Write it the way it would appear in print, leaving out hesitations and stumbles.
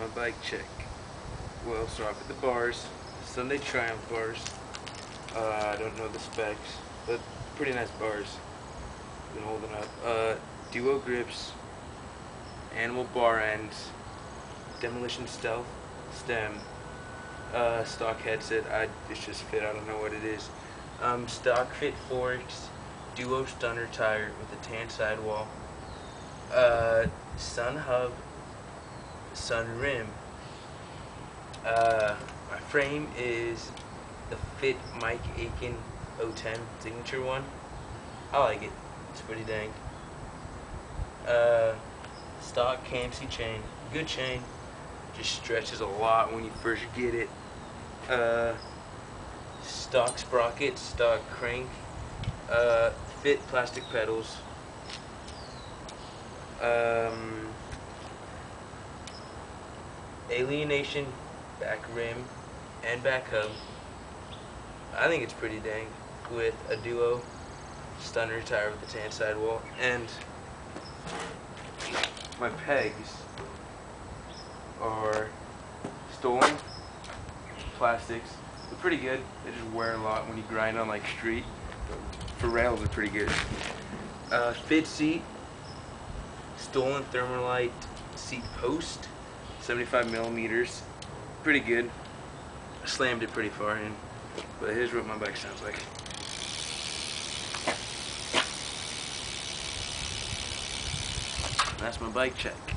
my bike check. We'll start with the bars. Sunday Triumph bars. I don't know the specs, but pretty nice bars. Been holding up. Duo grips. Animal bar ends. Demolition Stealth stem. Stock headset. It's just fit. I don't know what it is. Stock fit forks. Duo stunner tire with a tan sidewall. Sun hub. Sun rim. My frame is the Fit Mike Aiken 010 signature one. I like it. It's pretty dang. Stock Campsey chain. Good chain. Just stretches a lot when you first get it. Stock sprocket. Stock crank. Fit plastic pedals. Alienation back rim and back hub. I think it's pretty dang, with a Duo stunner tire with a tan sidewall. And my pegs are stolen plastics. They're pretty good. They just wear a lot when you grind on like street. For rails, they're pretty good. Fit seat, stolen Thermalite seat post, 75 millimeters. Pretty good. I slammed it pretty far in, but here's what my bike sounds like. That's my bike check.